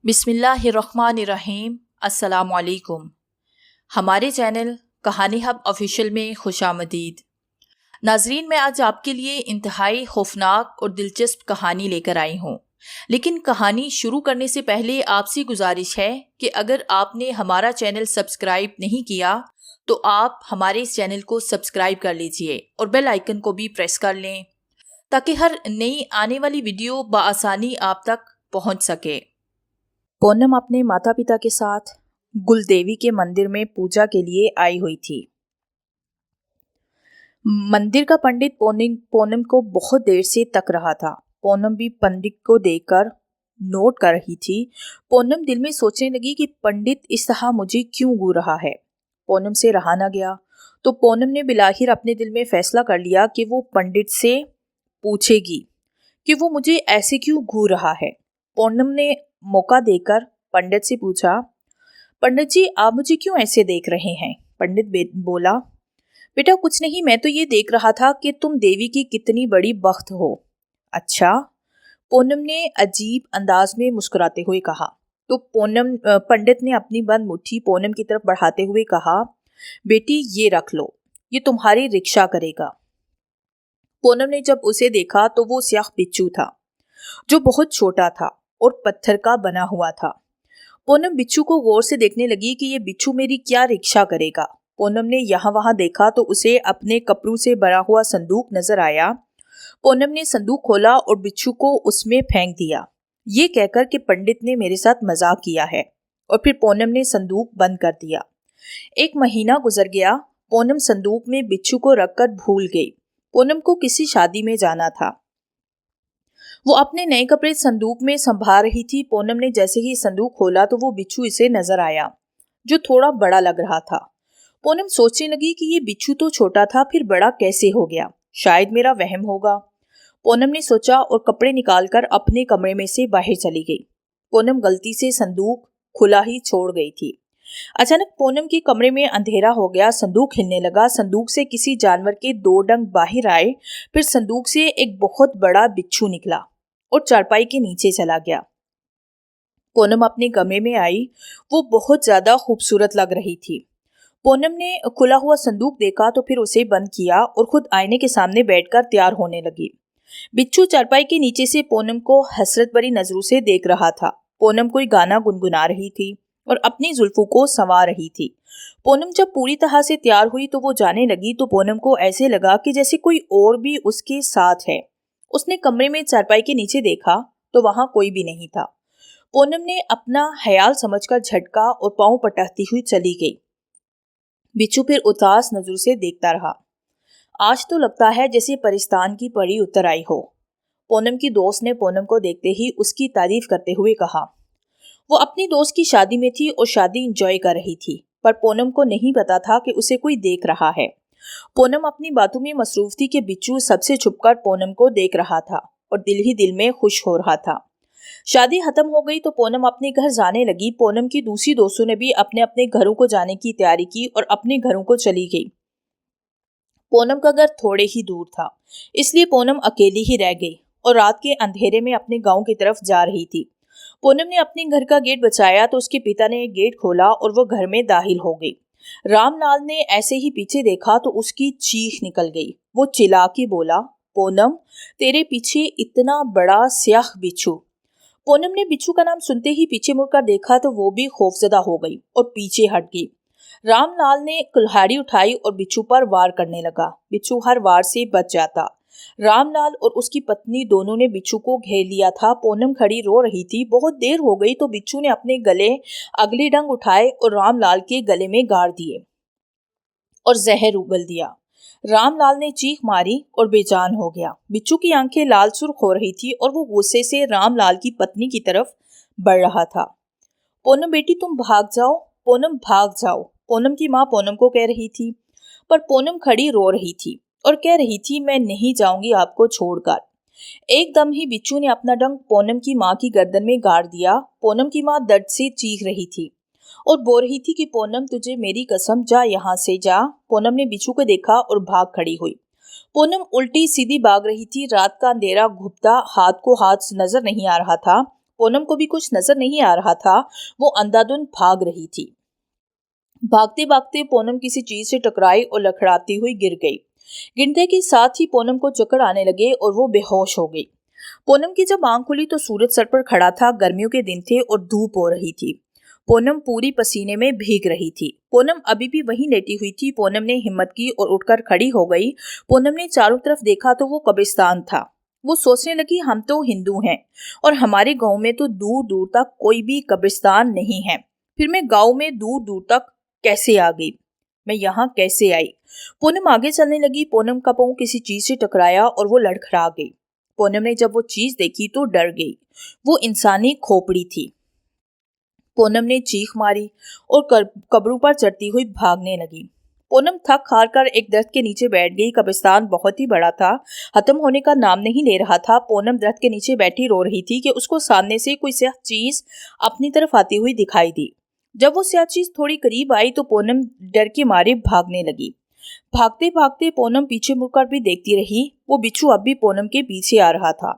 बिस्मिल्लाहिर्रहमानिर्रहीम। अस्सलामुअलैकुम। हमारे चैनल कहानी हब ऑफिशियल में खुशामदीद। नाजरीन, मैं आज आपके लिए इंतहाई खौफनाक और दिलचस्प कहानी लेकर आई हूँ। लेकिन कहानी शुरू करने से पहले आपसे गुजारिश है कि अगर आपने हमारा चैनल सब्सक्राइब नहीं किया तो आप हमारे इस चैनल को सब्सक्राइब कर लीजिए और बेल आइकन को भी प्रेस कर लें ताकि हर नई आने वाली वीडियो बआसानी आप तक पहुँच सके। पूनम अपने माता पिता के साथ गुलदेवी के मंदिर में पूजा के लिए आई हुई थी। मंदिर का पंडित पूनम को बहुत देर से तक रहा था। पूनम भी पंडित को देखकर नोट कर रही थी। पूनम दिल में सोचने लगी कि पंडित इस तरह मुझे क्यों घूर रहा है। पूनम से रहा ना गया तो पूनम ने बिलाखिर अपने दिल में फैसला कर लिया कि वो पंडित से पूछेगी कि वो मुझे ऐसे क्यों घूर रहा है। पूनम ने मौका देकर पंडित से पूछा, पंडित जी आप मुझे क्यों ऐसे देख रहे हैं। पंडित बोला, बेटा कुछ नहीं, मैं तो ये देख रहा था कि तुम देवी की कितनी बड़ी बख्त हो। अच्छा, पूनम ने अजीब अंदाज में मुस्कुराते हुए कहा। तो पंडित ने अपनी बंद मुट्ठी पूनम की तरफ बढ़ाते हुए कहा, बेटी ये रख लो, ये तुम्हारी रिक्शा करेगा। पूनम ने जब उसे देखा तो वो स्याह बिच्छू था जो बहुत छोटा था और पत्थर का बना हुआ था। पूनम बिच्छू को गौर से देखने लगी कि ये बिच्छू मेरी क्या रिक्शा करेगा। पूनम ने यहाँ वहां देखा तो उसे अपने कपड़ों से भरा हुआ संदूक नजर आया। पूनम ने संदूक खोला और बिच्छू को उसमें फेंक दिया, ये कहकर कि पंडित ने मेरे साथ मजाक किया है, और फिर पूनम ने संदूक बंद कर दिया। 1 महीना गुजर गया। पूनम संदूक में बिच्छू को रखकर भूल गई। पूनम को किसी शादी में जाना था। वो अपने नए कपड़े संदूक में संभाल रही थी। पूनम ने जैसे ही संदूक खोला तो वो बिच्छू इसे नजर आया जो थोड़ा बड़ा लग रहा था। पूनम सोचने लगी कि ये बिच्छू तो छोटा था, फिर बड़ा कैसे हो गया, शायद मेरा वहम होगा। पूनम ने सोचा और कपड़े निकालकर अपने कमरे में से बाहर चली गई। पूनम गलती से संदूक खुला ही छोड़ गई थी। अचानक पूनम के कमरे में अंधेरा हो गया। संदूक हिलने लगा। संदूक से किसी जानवर के 2 डंक बाहर आए। फिर संदूक से एक बहुत बड़ा बिच्छू निकला और चारपाई के नीचे चला गया। पूनम अपने कमरे में आई। वो बहुत ज्यादा खूबसूरत लग रही थी। पूनम ने खुला हुआ संदूक देखा तो फिर उसे बंद किया और खुद आईने के सामने बैठकर तैयार होने लगी। बिच्छू चारपाई के नीचे से पूनम को हसरत भरी नजरों से देख रहा था। पूनम कोई गाना गुनगुना रही थी और अपनी जुल्फों को संवार रही थी। पूनम जब पूरी तरह से तैयार हुई तो वो जाने लगी तो पूनम को ऐसे लगा कि जैसे कोई और भी उसके साथ है। उसने कमरे में चारपाई के नीचे देखा तो वहां कोई भी नहीं था। पूनम ने अपना ख्याल समझकर झटका और पांव पटकती हुई चली गई। बिच्छू फिर उदास नजरों से देखता रहा। आज तो लगता है जैसे परिस्तान की परी उतर आई हो। पूनम की दोस्त ने पूनम को देखते ही उसकी तारीफ करते हुए कहा। वो अपनी दोस्त की शादी में थी और शादी एंजॉय कर रही थी, पर पूनम को नहीं पता था कि उसे कोई देख रहा है। पूनम अपनी बातों में मसरूफ थी कि बिच्छू सबसे छुपकर पूनम को देख रहा था और दिल ही दिल में खुश हो रहा था। शादी खत्म हो गई तो पूनम अपने घर जाने लगी। पूनम की दूसरी दोस्तों ने भी अपने अपने घरों को जाने की तैयारी की और अपने घरों को चली गई। पूनम का घर थोड़े ही दूर था, इसलिए पूनम अकेली ही रह गई और रात के अंधेरे में अपने गांव की तरफ जा रही थी। पूनम ने अपने घर का गेट बचाया तो उसके पिता ने गेट खोला और वो घर में दाखिल हो गई। रामलाल ने ऐसे ही पीछे देखा तो उसकी चीख निकल गई। वो चिल्ला के बोला, पूनम तेरे पीछे इतना बड़ा स्याह बिच्छू। पूनम ने बिच्छू का नाम सुनते ही पीछे मुड़कर देखा तो वो भी खौफजदा हो गई और पीछे हट गई। रामलाल ने कुल्हाड़ी उठाई और बिच्छू पर वार करने लगा। बिच्छू हर वार से बच जाता। रामलाल और उसकी पत्नी दोनों ने बिच्छू को घेर लिया था। पूनम खड़ी रो रही थी। बहुत देर हो गई तो बिच्छू ने अपने गले अगले डंक उठाए और रामलाल के गले में गाड़ दिए और जहर उगल दिया। रामलाल ने चीख मारी और बेजान हो गया। बिच्छू की आंखें लाल सुर्ख हो रही थी और वो गुस्से से रामलाल की पत्नी की तरफ बढ़ रहा था। पूनम बेटी तुम भाग जाओ, पूनम भाग जाओ, पूनम की माँ पूनम को कह रही थी। पर पूनम खड़ी रो रही थी और कह रही थी, मैं नहीं जाऊंगी आपको छोड़कर। एकदम ही बिच्छू ने अपना डंक पूनम की माँ की गर्दन में गाड़ दिया। पूनम की माँ दर्द से चीख रही थी और बोल रही थी कि पूनम तुझे मेरी कसम, जा यहाँ से जा। पूनम ने बिच्छू को देखा और भाग खड़ी हुई। पूनम उल्टी सीधी भाग रही थी। रात का अंधेरा घुपता, हाथ को हाथ नजर नहीं आ रहा था। पूनम को भी कुछ नजर नहीं आ रहा था। वो अंधाधुंध भाग रही थी। भागते भागते पूनम किसी चीज से टकराई और लड़खड़ाती हुई गिर गई। गिरने के साथ ही पूनम को चक्कर आने लगे और वो बेहोश हो गई। पूनम की जब आंख खुली तो सूरज सर पर खड़ा था। गर्मियों के दिन थे और धूप हो रही थी। पूनम पूरी पसीने में भीग रही थी। पूनम अभी भी वहीं लेटी हुई थी। पूनम ने हिम्मत की और उठकर खड़ी हो गई। पूनम ने चारों तरफ देखा तो वो कब्रिस्तान था। वो सोचने लगी, हम तो हिंदू हैं और हमारे गांव में तो दूर दूर तक कोई भी कब्रिस्तान नहीं है। फिर मैं गांव में दूर दूर तक कैसे आ गई? मैं यहाँ कैसे आई? पूनम आगे चलने लगी। पूनम का पांव किसी चीज से टकराया और वो लड़खड़ा गई। पूनम ने जब वो चीज देखी तो डर गई। वो इंसानी खोपड़ी थी। पूनम ने चीख मारी और कब्रों पर चढ़ती हुई भागने लगी। पूनम थक हार कर एक दरख्त के नीचे बैठ गई। कब्रिस्तान बहुत ही बड़ा था, खत्म होने का नाम नहीं ले रहा था। पूनम दरख्त के नीचे बैठी रो रही थी कि उसको सामने से कोई स्याह चीज अपनी तरफ आती हुई दिखाई दी। जब वो स्याह चीज थोड़ी करीब आई तो पूनम डर के मारे भागने लगी। भागते भागते पूनम पीछे मुड़कर भी देखती रही। वो बिच्छू अब भी पूनम के पीछे आ रहा था।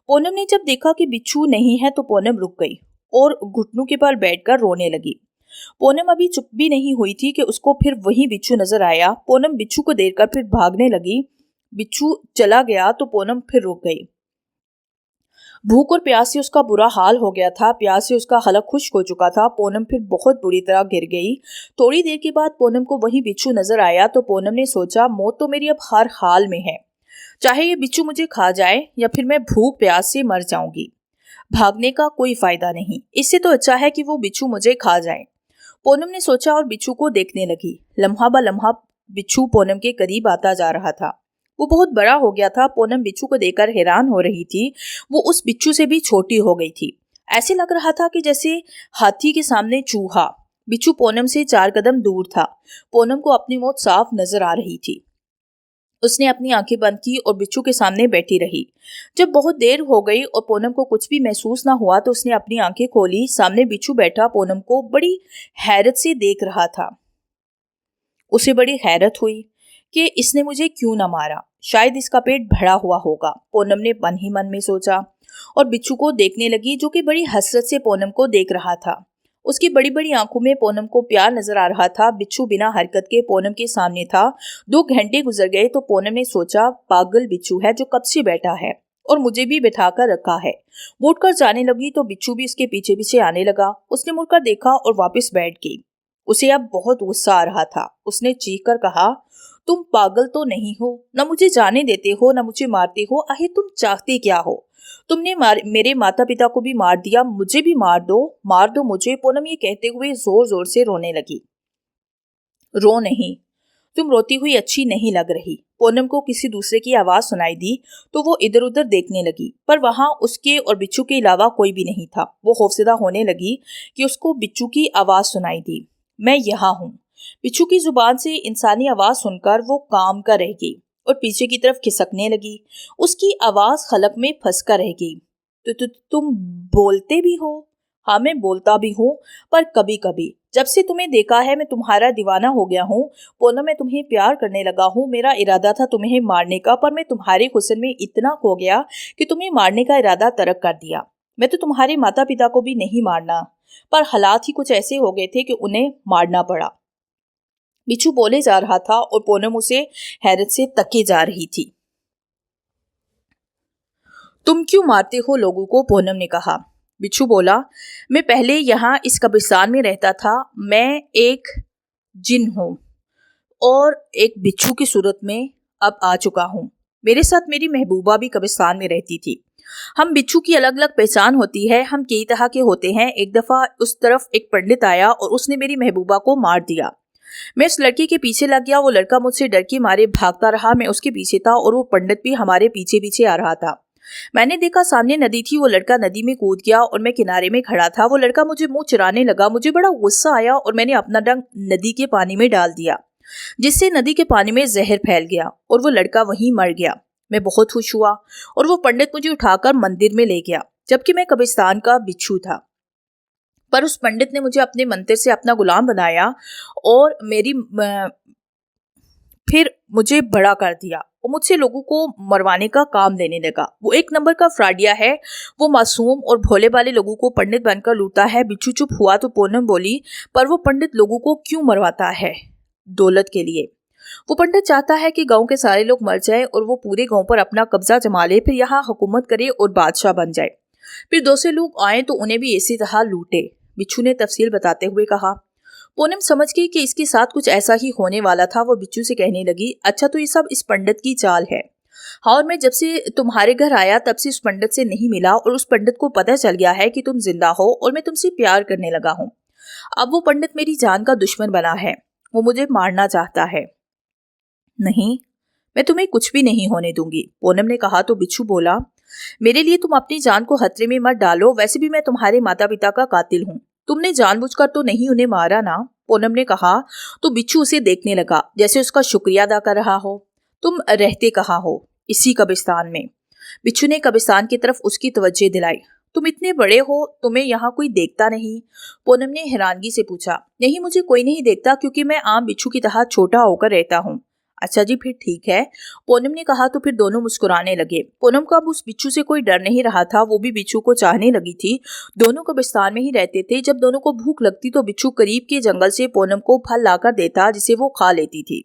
पूनम ने जब देखा कि बिच्छू नहीं है तो पूनम रुक गई और घुटनों के बल बैठकर रोने लगी। पूनम अभी चुप भी नहीं हुई थी कि उसको फिर वही बिच्छू नजर आया। पूनम बिच्छू को देखकर फिर भागने लगी। बिच्छू चला गया तो पूनम फिर रुक गई। भूख और प्यास से उसका बुरा हाल हो गया था। प्यास से उसका हलक खुश्क हो चुका था। पूनम फिर बहुत बुरी तरह गिर गई। थोड़ी देर के बाद पूनम को वही बिच्छू नजर आया तो पूनम ने सोचा, मौत तो मेरी अब हर हाल में है, चाहे ये बिच्छू मुझे खा जाए या फिर मैं भूख प्यास से मर जाऊंगी। भागने का कोई फायदा नहीं, इससे तो अच्छा है कि वो बिच्छू मुझे खा जाए। पूनम ने सोचा और बिच्छू को देखने लगी। लम्हा ब लम्हा बिच्छू पूनम के करीब आता जा रहा था। वो बहुत बड़ा हो गया था। पूनम बिच्छू को देखकर हैरान हो रही थी। वो उस बिच्छू से भी छोटी हो गई थी। ऐसे लग रहा था कि जैसे हाथी के सामने चूहा। बिच्छू पूनम से 4 कदम दूर था। पूनम को अपनी मौत साफ नजर आ रही थी। उसने अपनी आंखें बंद की और बिच्छू के सामने बैठी रही। जब बहुत देर हो गई और पूनम को कुछ भी महसूस ना हुआ तो उसने अपनी आंखें खोली। सामने बिच्छू बैठा पूनम को बड़ी हैरत से देख रहा था। उसे बड़ी हैरत हुई कि इसने मुझे क्यों न मारा, शायद इसका पेट भरा हुआ होगा, पूनम ने मन ही मन में सोचा और बिच्छू को देखने लगी जो कि बड़ी हसरत से पूनम को देख रहा था। उसकी बड़ी बड़ी आंखों में पूनम को प्यार नजर आ रहा था। बिच्छू बिना हरकत के पूनम के सामने था। 2 घंटे गुजर गए तो पूनम ने सोचा, पागल बिच्छू है जो कब से बैठा है और मुझे भी बिठाकर रखा है। वो उठकर जाने लगी तो बिच्छू भी उसके पीछे पीछे आने लगा। उसने मुड़कर देखा और वापस बैठ गई। उसे अब बहुत गुस्सा आ रहा था। उसने चीख कर कहा, तुम पागल तो नहीं हो, न मुझे जाने देते हो न मुझे मारते हो। आखिर तुम चाहते क्या हो? तुमने मेरे माता पिता को भी मार दिया, मुझे भी मार दो मुझे। पूनम ये कहते हुए जोर जोर से रोने लगी। रो नहीं, तुम रोती हुई अच्छी नहीं लग रही। पूनम को किसी दूसरे की आवाज सुनाई दी तो वो इधर उधर देखने लगी, पर वहां उसके और बिच्छू के अलावा कोई भी नहीं था। वो खौफजदा होने लगी कि उसको बिच्छू की आवाज सुनाई दी, मैं यहाँ हूँ। बिच्छू की जुबान से इंसानी आवाज सुनकर वो काम कर रह गई और पीछे की तरफ खिसकने लगी। उसकी आवाज खलक में फंस कर रह गई। तुम बोलते भी हो? हाँ, मैं बोलता भी हूँ, पर कभी कभी। जब से तुम्हें देखा है मैं तुम्हारा दीवाना हो गया हूँ। पूनम, मैं तुम्हें प्यार करने लगा हूँ। मेरा इरादा था तुम्हें मारने का, पर मैं तुम्हारे हुस्न में इतना खो गया कि तुम्हें मारने का इरादा तर्क कर दिया। मैं तो तुम्हारे माता पिता को भी नहीं मारना, पर हालात ही कुछ ऐसे हो गए थे कि उन्हें मारना पड़ा। बिच्छू बोले जा रहा था और पूनम उसे हैरत से तके जा रही थी। तुम क्यों मारते हो लोगों को? पूनम ने कहा। बिच्छू बोला, मैं पहले यहाँ इस कब्रिस्तान में रहता था। मैं एक जिन हूँ और एक बिच्छू की सूरत में अब आ चुका हूँ। मेरे साथ मेरी महबूबा भी कब्रिस्तान में रहती थी। हम बिच्छू की अलग अलग पहचान होती है। हम कई तरह के होते हैं। एक दफा उस तरफ एक पंडित आया और उसने मेरी महबूबा को मार दिया। मैं उस लड़के के पीछे लग गया। वो लड़का मुझसे डर के मारे भागता रहा। मैं उसके पीछे था और वो पंडित भी हमारे पीछे पीछे आ रहा था। मैंने देखा सामने नदी थी। वो लड़का नदी में कूद गया और मैं किनारे में खड़ा था। वो लड़का मुझे मुंह चुराने लगा। मुझे बड़ा गुस्सा आया और मैंने अपना डंक नदी के पानी में डाल दिया, जिससे नदी के पानी में जहर फैल गया और वो लड़का वहीं मर गया। मैं बहुत खुश हुआ और वो पंडित मुझे उठाकर मंदिर में ले गया, जबकि मैं कब्रिस्तान का बिच्छू था। पर उस पंडित ने मुझे अपने मंदिर से अपना गुलाम बनाया और फिर मुझे बड़ा कर दिया वो मुझसे लोगों को मरवाने का काम देने लगा। वो एक नंबर का फ्रॉडिया है। वो मासूम और भोले भाले लोगों को पंडित बनकर लूटता है। बिच्छू चुप हुआ तो पूनम बोली, पर वो पंडित लोगों को क्यों मरवाता है? दौलत के लिए। वो पंडित चाहता है कि गांव के सारे लोग मर जाएं और वो पूरे गांव पर अपना कब्जा जमा ले, फिर यहाँ हुकूमत करे और बादशाह बन जाए। फिर दूसरे लोग आए तो उन्हें भी इसी तरह लूटे। बिच्छू ने तफसील बताते हुए कहा। पूनम समझ गई कि इसके साथ कुछ ऐसा ही होने वाला था। वो बिच्छू से कहने लगी, अच्छा तो ये सब इस पंडित की चाल है। हाँ, और मैं जब से तुम्हारे घर आया तब से उस पंडित से नहीं मिला और उस पंडित को पता चल गया है कि तुम जिंदा हो और मैं तुमसे प्यार करने लगा हूँ। अब वो पंडित मेरी जान का दुश्मन बना है। वो मुझे मारना चाहता है। नहीं, मैं तुम्हें कुछ भी नहीं होने दूंगी, पूनम ने कहा तो बिच्छू बोला, मेरे लिए तुम अपनी जान को खतरे में मत डालो। वैसे भी मैं तुम्हारे माता पिता का कातिल हूँ। तुमने जानबूझकर तो नहीं उन्हें मारा ना? पूनम ने कहा तो बिच्छू उसे देखने लगा जैसे उसका शुक्रिया अदा कर रहा हो। तुम रहते कहाँ हो? इसी कब्रिस्तान में। बिच्छू ने कब्रिस्तान की तरफ उसकी तवज्जो दिलाई। तुम इतने बड़े हो, तुम्हें यहाँ कोई देखता नहीं? पूनम ने हैरानगी से पूछा। नहीं, मुझे कोई नहीं देखता क्योंकि मैं आम बिच्छू की तरह छोटा होकर रहता हूँ। अच्छा जी, फिर ठीक है, पूनम ने कहा तो फिर दोनों मुस्कुराने लगे। पूनम को अब उस बिच्छू से कोई डर नहीं रहा था। वो भी बिच्छू को चाहने लगी थी। दोनों कब्रिस्तान में ही रहते थे। जब दोनों को भूख लगती तो बिच्छू करीब के जंगल से पूनम को फल लाकर देता जिसे वो खा लेती थी,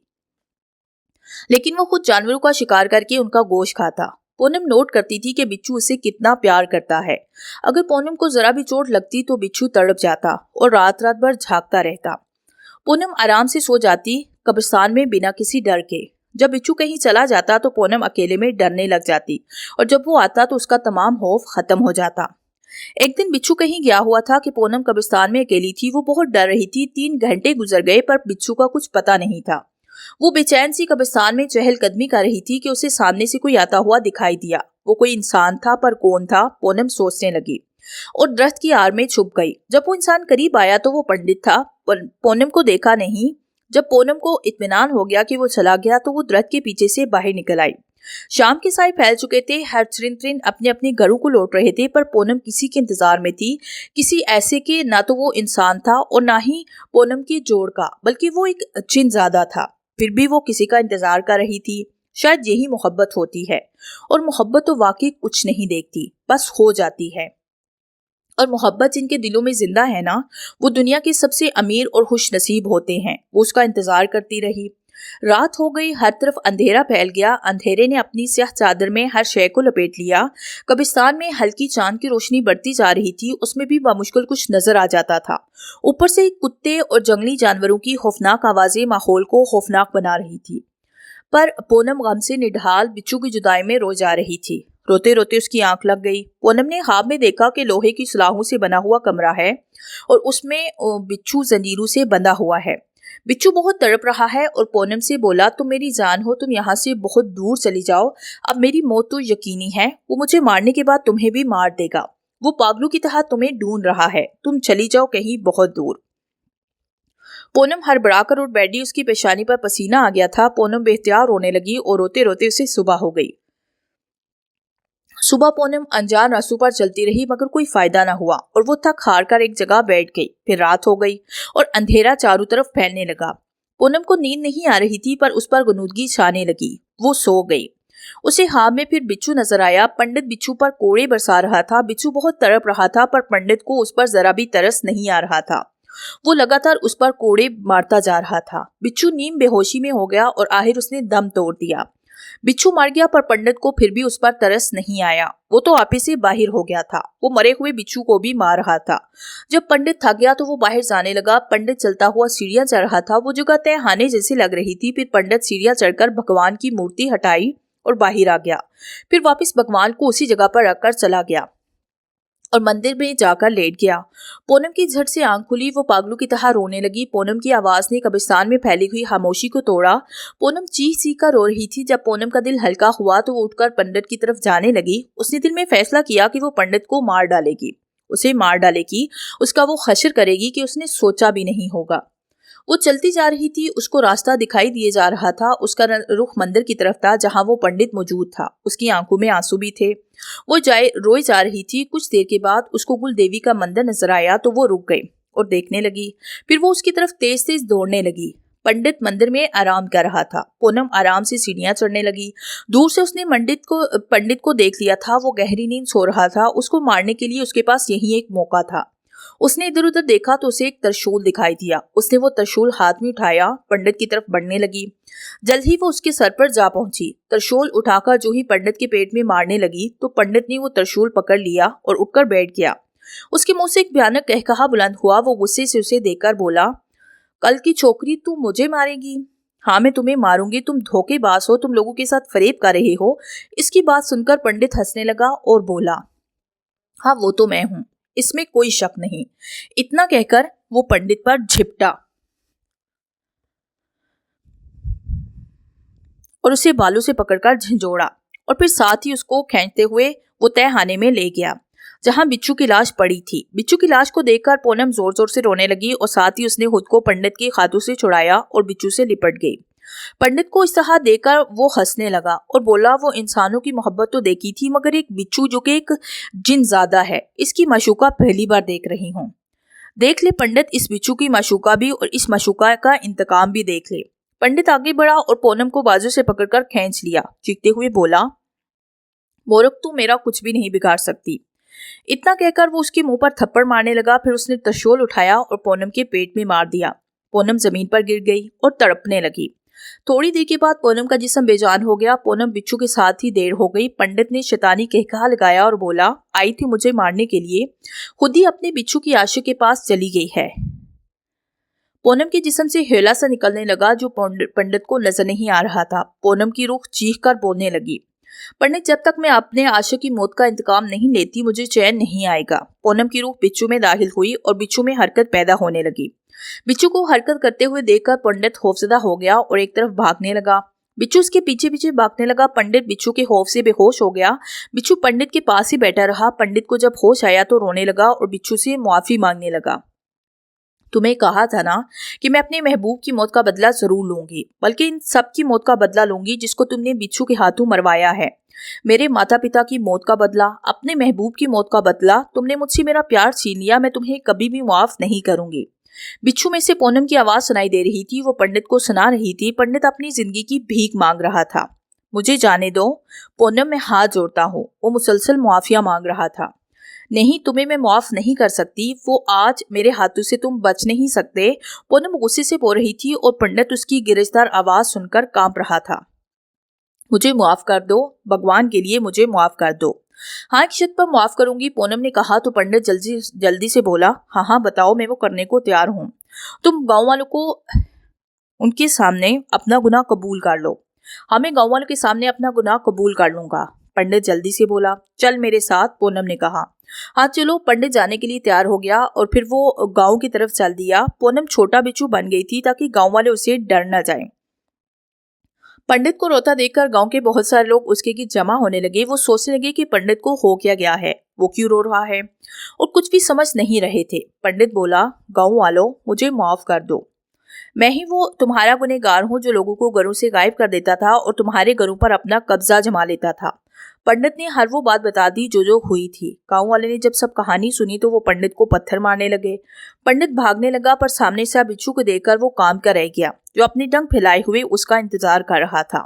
लेकिन वो खुद जानवरों का शिकार करके उनका गोश्त खाता। पूनम नोट करती थी कि बिच्छू उसे कितना प्यार करता है। अगर पूनम को जरा भी चोट लगती तो बिच्छू तड़प जाता और रात रात भर झांकता रहता। पूनम आराम से सो जाती कब्रिस्तान में बिना किसी डर के। जब बिच्छू कहीं चला जाता तो पूनम अकेले में डरने लग जाती और जब वो आता तो उसका तमाम खौफ खत्म हो जाता। एक दिन बिच्छू कहीं गया हुआ था कि पूनम कब्रिस्तान में अकेली थी। वो बहुत डर रही थी। 3 घंटे गुजर गए पर बिच्छू का कुछ पता नहीं था। वो बेचैन सी कब्रिस्तान में चहलकदमी कर रही थी कि उसे सामने से कोई आता हुआ दिखाई दिया। वो कोई इंसान था, पर कौन था? पूनम सोचने लगी और दरख्त की आड़ में छुप गई। जब वो इंसान करीब आया तो वो पंडित था। पूनम को देखा नहीं। जब पूनम को इत्मीनान हो गया कि वो चला गया तो वो दरख्त के पीछे से बाहर निकल आई। शाम के साए फैल चुके थे। हर त्रिन अपने अपने घरों को लौट रहे थे, पर पूनम किसी के इंतजार में थी। किसी ऐसे के ना तो वो इंसान था और ना ही पूनम के जोड़ का, बल्कि वो एक जिनजादा था। फिर भी वो किसी का इंतजार कर रही थी। शायद यही मोहब्बत होती है। और मोहब्बत तो वाकई कुछ नहीं देखती, बस हो जाती है। और मोहब्बत जिनके दिलों में जिंदा है ना, वो दुनिया के सबसे अमीर और खुश नसीब होते हैं। वो उसका इंतजार करती रही। रात हो गई, हर तरफ अंधेरा फैल गया। अंधेरे ने अपनी स्याह चादर में हर शय को लपेट लिया। कब्रिस्तान में हल्की चांद की रोशनी बढ़ती जा रही थी। उसमें भी बामुश्किल कुछ नजर आ जाता था। ऊपर से कुत्ते और जंगली जानवरों की खौफनाक आवाजें माहौल को खौफनाक बना रही थी। पर पूनम गम से निढाल बिच्छू की जुदाई में रो जा रही थी। रोते रोते उसकी आंख लग गई। पूनम ने ख्वाब में देखा कि लोहे की सलाखों से बना हुआ कमरा है और उसमें बिच्छू जंजीरों से बंधा हुआ है। बिच्छू बहुत तड़प रहा है और पूनम से बोला, तुम मेरी जान हो, तुम यहाँ से बहुत दूर चली जाओ। अब मेरी मौत तो यकीनी है। वो मुझे मारने के बाद तुम्हें भी मार देगा। वो पागलों की तरह तुम्हें ढूंढ रहा है। तुम चली जाओ कहीं बहुत दूर। पूनम हड़बड़ाकर उठ बैठी। उसकी पेशानी पर पसीना आ गया था। पूनम बेख्तियार रोने लगी और रोते रोते उसे सुबह हो गई। सुबह पूनम अनजान रास्तों पर चलती रही, मगर कोई फायदा न हुआ और वो थक हार कर एक जगह बैठ गई। फिर रात हो गई और अंधेरा चारों तरफ फैलने लगा। पूनम को नींद नहीं आ रही थी, पर उस पर गुनूदगी छाने लगी। वो सो गई। उसे ख्वाब में फिर बिच्छू नजर आया। पंडित बिच्छू पर कोड़े बरसा रहा था। बिच्छू बहुत तड़प रहा था, पर पंडित को उस पर जरा भी तरस नहीं आ रहा था। वो लगातार उस पर कोड़े मारता जा रहा था। बिच्छू नीम बेहोशी में हो गया और आखिर उसने दम तोड़ दिया। बिच्छू मर गया, पर पंडित को फिर भी उस पर तरस नहीं आया। वो तो आपे से बाहर हो गया था। वो मरे हुए बिच्छू को भी मार रहा था। जब पंडित थक गया तो वो बाहर जाने लगा। पंडित चलता हुआ सीढ़ियां चढ़ रहा था। वो जगह तहखाने जैसी लग रही थी। फिर पंडित सीढ़ियां चढ़कर भगवान की मूर्ति हटाई और बाहर आ गया। फिर वापस भगवान को उसी जगह पर रखकर चला गया और मंदिर में जाकर लेट गया। पूनम की झट से आंख खुली। वो पागलों की तरह रोने लगी। पूनम की आवाज ने कब्रिस्तान में फैली हुई खामोशी को तोड़ा। पूनम चीख चीख कर रो रही थी। जब पूनम का दिल हल्का हुआ तो वो उठकर पंडित की तरफ जाने लगी। उसने दिल में फैसला किया कि वो पंडित को मार डालेगी। उसे मार डालेगी। उसका वो हश्र करेगी कि उसने सोचा भी नहीं होगा। वो चलती जा रही थी। उसको रास्ता दिखाई दिए जा रहा था। उसका रुख मंदिर की तरफ था जहां वो पंडित मौजूद था। उसकी आंखों में आंसू भी थे। वो रोई जा रही थी। कुछ देर के बाद उसको कुल देवी का मंदिर नजर आया तो वो रुक गई और देखने लगी। फिर वो उसकी तरफ तेज तेज दौड़ने लगी। पंडित मंदिर में आराम कर रहा था। पूनम आराम से सीढ़ियां चढ़ने लगी। दूर से उसने पंडित को देख लिया था। वो गहरी नींद सो रहा था। उसको मारने के लिए उसके पास यही एक मौका था। उसने इधर उधर देखा तो उसे एक त्रिशूल दिखाई दिया। उसने वो त्रिशूल हाथ में उठाया, पंडित की तरफ बढ़ने लगी। जल्द ही वो उसके सर पर जा पहुंची। त्रिशूल उठाकर जो ही पंडित के पेट में मारने लगी तो पंडित ने वो त्रिशूल पकड़ लिया और उठकर बैठ गया। उसके मुंह से एक भयानक कहकहा बुलंद हुआ। वो गुस्से से उसे देखकर बोला, कल की छोकरी तू मुझे मारेगी? हाँ, मैं तुम्हें मारूंगी। तुम धोखेबाज हो, तुम लोगों के साथ फरेब कर रहे हो। इसकी बात सुनकर पंडित हंसने लगा और बोला, हाँ वो तो मैं हूं, इसमें कोई शक नहीं। इतना कहकर वो पंडित पर झिपटा और उसे बालों से पकड़कर झंझोड़ा और फिर साथ ही उसको खींचते हुए वो तहखाने में ले गया जहां बिच्छू की लाश पड़ी थी। बिच्छू की लाश को देखकर पूनम जोर जोर से रोने लगी और साथ ही उसने खुद को पंडित के हाथों से छुड़ाया और बिच्छू से लिपट गई। पंडित को इस तरह देखकर वो हंसने लगा और बोला, वो इंसानों की मोहब्बत तो देखी थी, मगर एक बिच्छू जो कि एक जिन ज्यादा है, इसकी माशूका पहली बार देख रही हूँ। देख ले पंडित, इस बिच्छू की माशूका भी और इस माशूका का इंतकाम भी देख ले। पंडित आगे बढ़ा और पूनम को बाजू से पकड़कर खींच लिया। चीखते हुए बोला, मोरक तू मेरा कुछ भी नहीं बिगाड़ सकती। इतना कहकर वो उसके मुंह पर थप्पड़ मारने लगा। फिर उसने त्रिशूल उठाया और पूनम के पेट में मार दिया। पूनम जमीन पर गिर गई और तड़पने लगी। थोड़ी देर के बाद पूनम का जिस्म बेजान हो गया। पूनम बिच्छू के साथ ही देर हो गई। पंडित ने शैतानी कहकहा लगाया और बोला, आई थी मुझे मारने के लिए, खुद ही अपने बिच्छू की आशिक के पास चली गई है। पूनम के जिस्म से हेला सा निकलने लगा जो पंडित को नजर नहीं आ रहा था। पूनम की रूह चीख कर बोलने लगी, पंडित, जब तक मैं अपने आशिक की मौत का इंतकाम नहीं लेती मुझे चैन नहीं आएगा। पूनम की रूह बिच्छू में दाखिल हुई और बिच्छू में हरकत पैदा होने लगी। बिच्छू को हरकत करते हुए देखकर पंडित खौफजदा हो गया और एक तरफ भागने लगा। बिच्छू उसके पीछे पीछे भागने लगा। पंडित बिच्छू के खौफ से बेहोश हो गया। बिच्छू पंडित के पास ही बैठा रहा। पंडित को जब होश आया तो रोने लगा और बिच्छू से मुआफी मांगने लगा। तुम्हें कहा था ना कि मैं अपने महबूब की मौत का बदला जरूर लूंगी, बल्कि इन सब की मौत का बदला लूंगी जिसको तुमने बिच्छू के हाथों मरवाया है। मेरे माता पिता की मौत का बदला, अपने महबूब की मौत का बदला। तुमने मुझसे मेरा प्यार छीन लिया, मैं तुम्हें कभी भी माफ नहीं करूंगी। बिच्छू में से पूनम की आवाज सुनाई दे रही थी। वो पंडित को सुना रही थी। पंडित अपनी जिंदगी की भीख मांग रहा था। मुझे जाने दो पूनम, मैं हाथ जोड़ता हूँ। वो मुसलसल मुआफिया मांग रहा था। नहीं, तुम्हें मैं माफ नहीं कर सकती। वो आज मेरे हाथों से तुम बच नहीं सकते। पूनम गुस्से से बोल रही थी और पंडित उसकी गिरफ्तार आवाज सुनकर कांप रहा था। मुझे माफ कर दो, भगवान के लिए मुझे माफ कर दो। हाँ, एक शर्त पर माफ करूंगी, पूनम ने कहा तो पंडित जल्दी से बोला, हाँ हाँ बताओ, मैं वो करने को तैयार हूँ। तुम गांव वालों को उनके सामने अपना गुनाह कबूल कर लो। हाँ, मैं गांव वालों के सामने अपना गुनाह कबूल कर लूंगा। पंडित जल्दी से बोला, चल मेरे साथ, पूनम ने कहा। हाँ चलो। पंडित जाने के लिए तैयार हो गया और फिर वो गांव की तरफ चल दिया। पूनम छोटा बिच्छू बन गई थी ताकि गांव वाले उसे डर न जाएं। पंडित को रोता देखकर गांव के बहुत सारे लोग उसके की जमा होने लगे। वो सोचने लगे कि पंडित को हो क्या गया है, वो क्यों रो रहा है, और कुछ भी समझ नहीं रहे थे। पंडित बोला, गांव वालों मुझे माफ कर दो। मैं ही वो तुम्हारा गुनहगार हूँ जो लोगों को घरों से गायब कर देता था और तुम्हारे घरों पर अपना कब्जा जमा लेता था। पंडित ने हर वो बात बता दी जो हुई थी। गांव वाले ने जब सब कहानी सुनी तो वो पंडित को पत्थर मारने लगे। पंडित भागने लगा पर सामने से बिच्छू को देखकर वो काम कर रह गया जो अपनी डंक फैलाए हुए उसका इंतजार कर रहा था।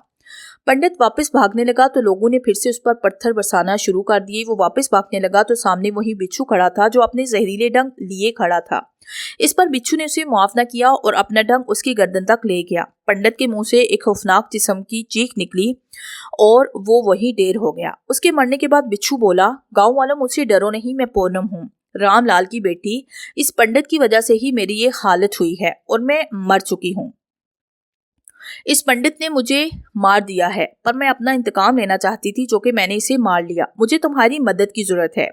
पंडित वापस भागने लगा तो लोगों ने फिर से उस पर पत्थर बरसाना शुरू कर दिए। वो वापस भागने लगा तो सामने वही बिच्छू खड़ा था जो अपने जहरीले डंक लिए खड़ा था। इस पर बिच्छू ने उसे माफ न किया और अपना डंक उसकी गर्दन तक ले गया। पंडित के मुंह से एक खौफनाक किस्म की चीख निकली और वो वही ढेर हो गया। उसके मरने के बाद बिच्छू बोला, गांव वालों मुझसे डरो नहीं, मैं पूनम हूँ, रामलाल की बेटी। इस पंडित की वजह से ही मेरी ये हालत हुई है और मैं मर चुकी हूँ। इस पंडित ने मुझे मार दिया है पर मैं अपना इंतकाम लेना चाहती थी जो कि मैंने इसे मार लिया। मुझे तुम्हारी मदद की जरूरत है।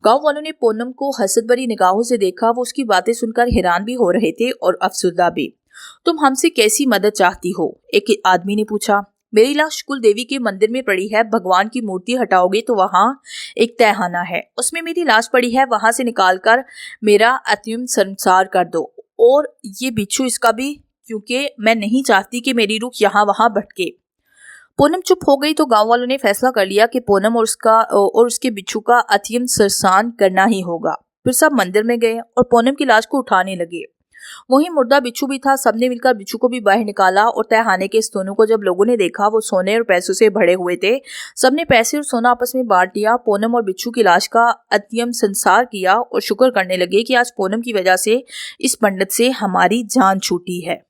गांव वालों ने पूनम को हसद भरी निगाहों से देखा। वो उसकी बातें सुनकर हैरान भी हो रहे थे और अफसुर्दा भी। तुम हमसे कैसी मदद चाहती हो? एक आदमी ने पूछा। मेरी लाश कुल देवी के मंदिर में पड़ी है। भगवान की मूर्ति हटाओगे तो वहां एक तहखाना है, उसमें मेरी लाश पड़ी है। वहां से निकालकर मेरा अंतिम संस्कार कर दो और ये बिच्छू इसका भी, क्योंकि मैं नहीं चाहती कि मेरी रूह यहाँ वहां भटके। पूनम चुप हो गई तो गांव वालों ने फैसला कर लिया कि पूनम और उसके बिच्छू का अंतिम संस्कार करना ही होगा। फिर सब मंदिर में गए और पूनम की लाश को उठाने लगे। वहीं मुर्दा बिच्छू भी था। सबने मिलकर बिच्छू को भी बाहर निकाला और तहखाने के इस दोनों को जब लोगों ने देखा, वो सोने और पैसों से भरे हुए थे। सबने पैसे और सोना आपस में बांट लिया। पूनम और बिच्छू की लाश का अंतिम संस्कार किया और शुक्र करने लगे कि आज पूनम की वजह से इस पंडित से हमारी जान छूटी है।